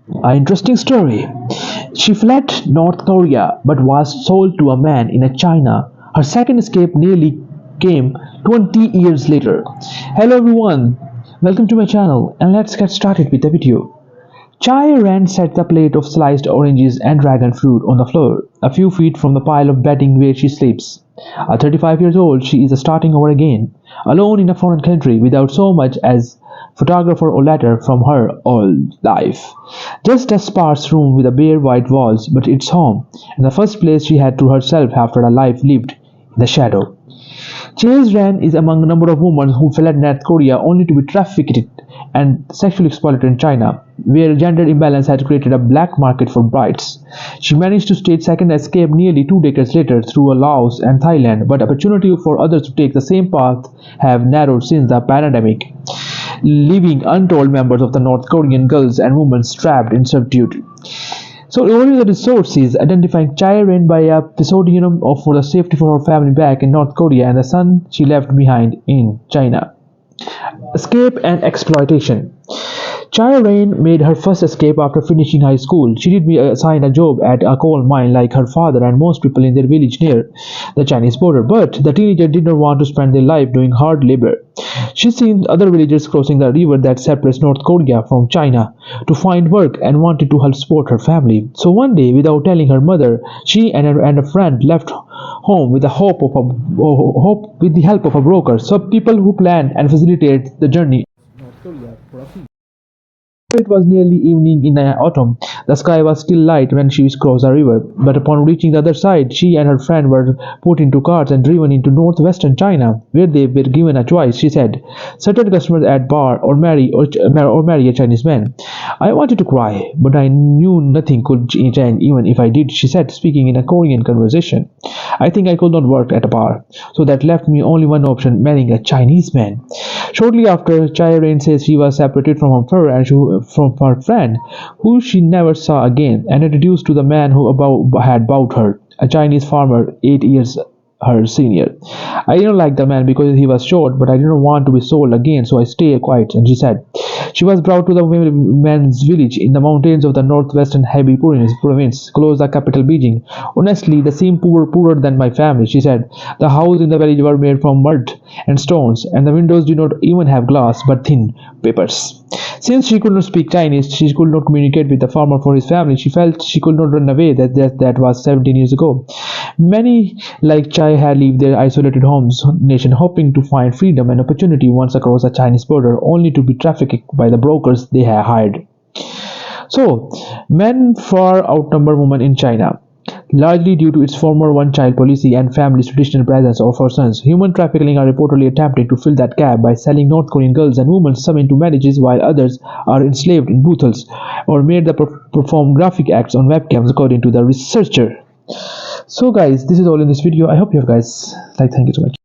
An interesting story. She fled North Korea but was sold to a man in China. Her second escape nearly came 20 years later. Hello everyone, welcome to my channel and let's get started with the video. Chai Ran sets a plate of sliced oranges and dragon fruit on the floor, a few feet from the pile of bedding where she sleeps. At 35 years old, she is starting over again, alone in a foreign country without so much as photographer or letter from her old life. Just a sparse room with a bare white walls, but it's home, and the first place she had to herself after a life lived in the shadow. Chase Ran is among a number of women who fled North Korea only to be trafficked and sexually exploited in China, where gender imbalance had created a black market for brides. She managed to stage second escape nearly 2 decades later through Laos and Thailand, but opportunity for others to take the same path have narrowed since the pandemic, leaving untold members of the North Korean girls and women trapped in servitude. So overall the resources identifying Chai Ran by a pseudonym for the safety for her family back in North Korea and the son she left behind in China. Escape and exploitation. Chai Ran made her first escape after finishing high school. She did be assigned a job at a coal mine like her father and most people in their village near the Chinese border, but the teenager did not want to spend their life doing hard labor. She seen other villagers crossing the river that separates North Korea from China to find work and wanted to help support her family. So one day, without telling her mother, she and a friend left home with the with the help of a broker. So people who plan and facilitate the journey. It was nearly evening in autumn. The sky was still light when she crossed the river, but upon reaching the other side, she and her friend were put into carts and driven into northwestern China, where they were given a choice. She said, "Certain customers at bar or marry a Chinese man." I wanted to cry, but I knew nothing could change even if I did, she said, speaking in a Korean conversation. I think I could not work at a bar, so that left me only one option, marrying a Chinese man. Shortly after, Chai Ran says she was separated from her friend, who she never saw again, and introduced to the man who had bought her, a Chinese farmer 8 years her senior. I didn't like the man because he was short, but I didn't want to be sold again, so I stayed quiet. And she said she was brought to the man's village in the mountains of the northwestern Hebei province, close to the capital Beijing. Honestly, they seemed poorer than my family, she said. The houses in the village were made from mud and stones, and the windows did not even have glass but thin papers. Since she could not speak Chinese, she could not communicate with the farmer for his family. She felt she could not run away. That was 17 years ago. Many, like Chai, had left their isolated homes nation hoping to find freedom and opportunity once across the Chinese border, only to be trafficked by the brokers they had hired. So, men far outnumber women in China, largely due to its former one-child policy and family's traditional presence of her sons. Human trafficking are reportedly attempting to fill that gap by selling North Korean girls and women, some into marriages while others are enslaved in brothels or made to perform graphic acts on webcams, according to the researcher. So guys, this is all in this video. I hope you guys like. Thank you so much.